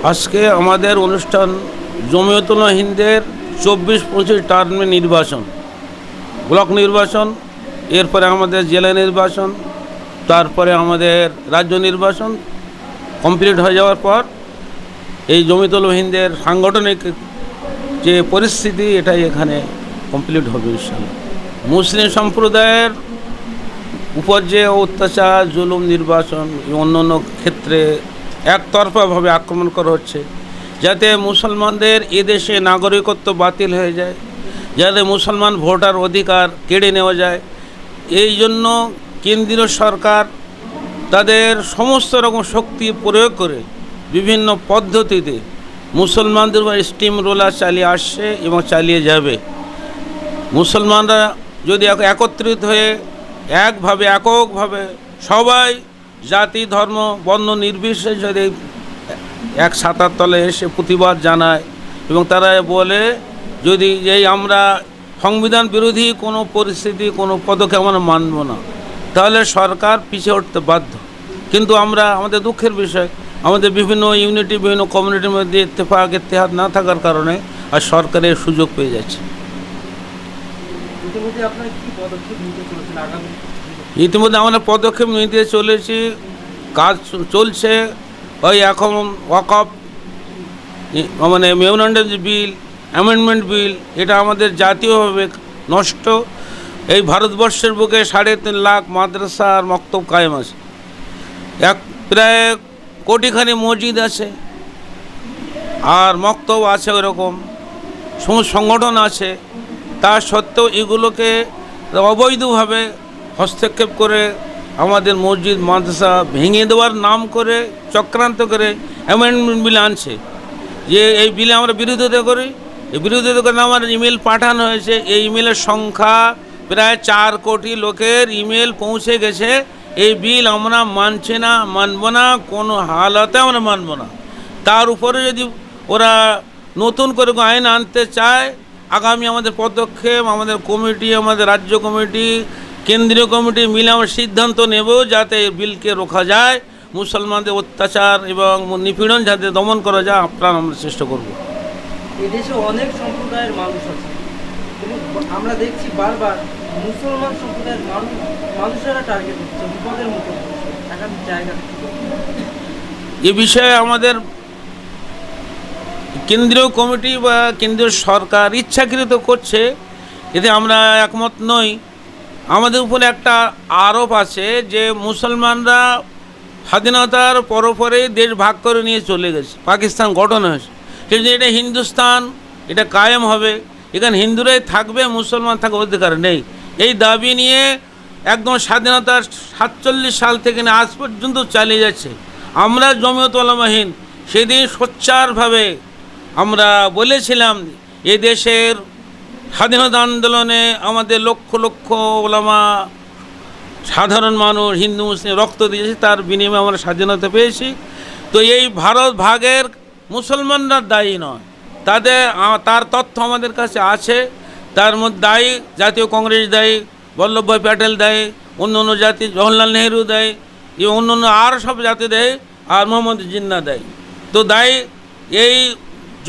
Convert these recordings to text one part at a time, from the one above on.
আজকে আমাদের অনুষ্ঠান জমিয়তুল হিন্দের 24-25 টার্মে নির্বাচন, ব্লক নির্বাচন, এরপরে আমাদের জেলা নির্বাচন, তারপরে আমাদের রাজ্য নির্বাচন কমপ্লিট হয়ে যাওয়ার পর এই জমিয়তুল হিন্দের সাংগঠনিক যে পরিস্থিতি এটাই এখানে কমপ্লিট হবে ইনশাআল্লাহ। মুসলিম সম্প্রদায়ের উপর যে অত্যাচার, জুলুম, নির্বাচন অন্যান্য ক্ষেত্রে একতরফাভাবে আক্রমণ করা হচ্ছে, যাতে মুসলমানদের এদেশে নাগরিকত্ব বাতিল হয়ে যায়, যাতে মুসলমান ভোটার অধিকার কেড়ে নেওয়া যায়, এই জন্য কেন্দ্রীয় সরকার তাদের সমস্ত রকম শক্তি প্রয়োগ করে বিভিন্ন পদ্ধতিতে মুসলমানদের স্টিম রোলার চালিয়ে আসছে এবং চালিয়ে যাবে। মুসলমানরা যদি একত্রিত হয়ে এককভাবে সবাই জাতি, ধর্ম, বর্ণ নির্বিশেষে যদি এক ছাতার তলে এসে প্রতিবাদ জানায় এবং তারা বলে যদি এই আমরা সংবিধান বিরোধী কোনো পরিস্থিতি, কোনো পদক্ষেপ আমরা মানব না, তাহলে সরকার পিছিয়ে উঠতে বাধ্য। কিন্তু আমাদের দুঃখের বিষয়, আমাদের বিভিন্ন ইউনিটি, বিভিন্ন কমিউনিটির মধ্যে ইত্তেফাক না থাকার কারণে আর সরকারের সুযোগ পেয়ে যাচ্ছে। ইতিমধ্যে আমরা পদক্ষেপ নিতে চলেছি, কাজ চলছে। ওই এখন ওয়াকফ মানে মেমোরেন্ডাম বিল, অ্যামেন্ডমেন্ট বিল, এটা আমাদের জাতীয়ভাবে নষ্ট। এই ভারতবর্ষের বুকে 3.5 লাখ মাদ্রাসা আর মক্তব কায়েম আছে, প্রায় কোটিখানি মসজিদ আছে আর মক্তব আছে, ওইরকম সংগঠন আছে। তা সত্ত্বেও এগুলোকে অবৈধভাবে হস্তক্ষেপ করে আমাদের মসজিদ মাদ্রাসা ভেঙে দেওয়ার নাম করে চক্রান্ত করে অ্যামেন্ডমেন্ট বিল আনছে। যে এই বিলে আমরা বিরোধিতা করি, এই বিরোধিতা করে আমার ইমেল পাঠানো হয়েছে। এই ইমেলের সংখ্যা প্রায় 4 কোটি লোকের ইমেল পৌঁছে গেছে। এই বিল আমরা মানছি না, মানব না, কোনো হালাতে আমরা মানব না। তার উপরে যদি ওরা নতুন করে আইন আনতে চায়, আগামী আমাদের পদক্ষেপ, আমাদের কমিটি, আমাদের রাজ্য কমিটি, কেন্দ্রীয় কমিটি মিলে আমরা সিদ্ধান্ত নেব যাতে এই বিলকে রোখা যায়, মুসলমানদের অত্যাচার এবং নিপীড়ন যাতে দমন করা যায়, আপ্রাণ আমরা চেষ্টা করব। এদেশে অনেক সম্প্রদায়ের মানুষ আছে, আমরা দেখছি বারবার মুসলমান সম্প্রদায়ের মানুষেরা টার্গেট হচ্ছে, বিপদের মুখে এখন জায়গা। এ বিষয়ে আমাদের কেন্দ্রীয় কমিটি বা কেন্দ্রীয় সরকার ইচ্ছাকৃত করছে, এতে আমরা একমত নই। আমাদের উপরে একটা আরোপ আছে যে মুসলমানরা স্বাধীনতার পরপরে দেশ ভাগ করে নিয়ে চলে গেছে, পাকিস্তান গঠন হয়েছে, কিন্তু এটা হিন্দুস্তান, এটা কায়েম হবে, এখানে হিন্দুরাই থাকবে, মুসলমান থাকার অধিকার নেই। এই দাবি নিয়ে একদম স্বাধীনতার 47 সাল থেকে আজ পর্যন্ত চালিয়ে যাচ্ছে। আমরা জমিয়ত উলামা হিন্দ সেদিন সোচ্চারভাবে আমরা বলেছিলাম এ দেশের স্বাধীনতা আন্দোলনে আমাদের লক্ষ লক্ষ ওলামা, সাধারণ মানুষ, হিন্দু মুসলিম রক্ত দিয়েছে, তার বিনিময়ে আমরা স্বাধীনতা পেয়েছি। তো এই ভারত ভাগের মুসলমানরা দায়ী নয়, তার তথ্য আমাদের কাছে আছে। তার মধ্যে দায়ী জাতীয় কংগ্রেস দায়ী, বল্লভভাই প্যাটেল দায়ী, অন্য অন্য জাতি, জওহরলাল নেহরু দায়ী, এবং অন্য অন্য আরও সব জাতি দেয়, আর মোহাম্মদ জিন্নাহ দায়ী। তো দায়ী এই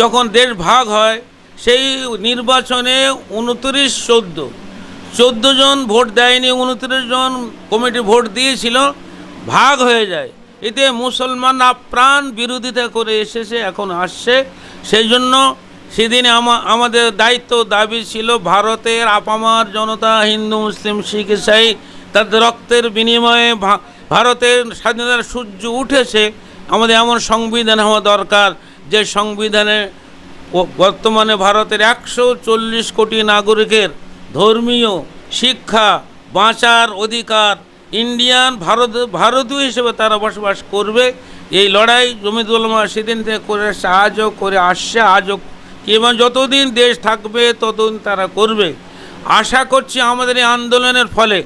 যখন দেশ ভাগ হয় সেই নির্বাচনে 29-14 জন ভোট দেয়নি, 29 জন কমিটি ভোট দিয়েছিল, ভাগ হয়ে যায়। এতে মুসলমান আপ্রাণ বিরোধিতা করে এসেছে, এখন আসছে। সেই জন্য সেদিন আমাদের দাবি ছিল ভারতের আপামার জনতা, হিন্দু, মুসলিম, শিখ, ইসাই, তাদের রক্তের বিনিময়ে ভারতের স্বাধীনতার সূর্য উঠেছে। আমাদের এমন সংবিধান হওয়া দরকার যে সংবিধানে বর্তমানে ভারতের 140 কোটি নাগরিকের ধর্মীয়, শিক্ষা, বাঁচার অধিকার, ইন্ডিয়ান ভারতীয় হিসেবে তারা বসবাস করবে। এই লড়াই জমিয়তুল উলামা সেদিন থেকে করে আসছে, আজও করে আসছে, আজও এবং যতদিন দেশ থাকবে ততদিন তারা করবে। আশা করছি আমাদের এই আন্দোলনের ফলে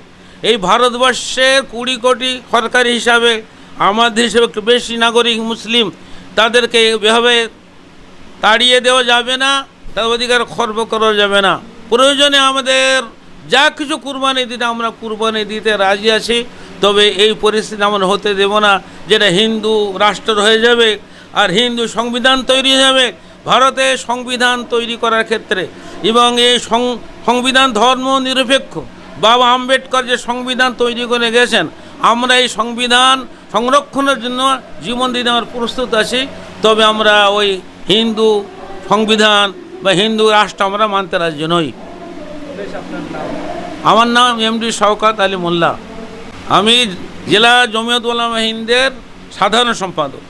এই ভারতবর্ষের 20 কোটি সরকারি হিসাবে আমাদের হিসেবে বেশি নাগরিক মুসলিম, তাদেরকে এভাবে তাড়িয়ে দেওয়া যাবে না, তার অধিকার খর্ব করা যাবে না। প্রয়োজনে আমাদের যা কিছু কুরবানি দিতে আমরা কুরবানি দিতে রাজি আছি, তবে এই পরিস্থিতি আমরা হতে দেব না যেটা হিন্দু রাষ্ট্র হয়ে যাবে আর হিন্দু সংবিধান তৈরি হবে ভারতে সংবিধান তৈরি করার ক্ষেত্রে, এবং এই সংবিধান ধর্ম নিরপেক্ষ। বাবা আম্বেদকর যে সংবিধান তৈরি করে গেছেন, আমরা এই সংবিধান সংরক্ষণের জন্য জীবন দিতে আমার প্রস্তুত আছি। তবে আমরা ওই হিন্দু সংবিধান বা হিন্দু রাষ্ট্র আমরা মানতে রাজি নই। বেশ, আপনার নাম? আমার নাম এমডি শওকত আলী মোল্লা। আমি জেলা জমিয়ত উলামা হিন্দের সাধারণ সম্পাদক।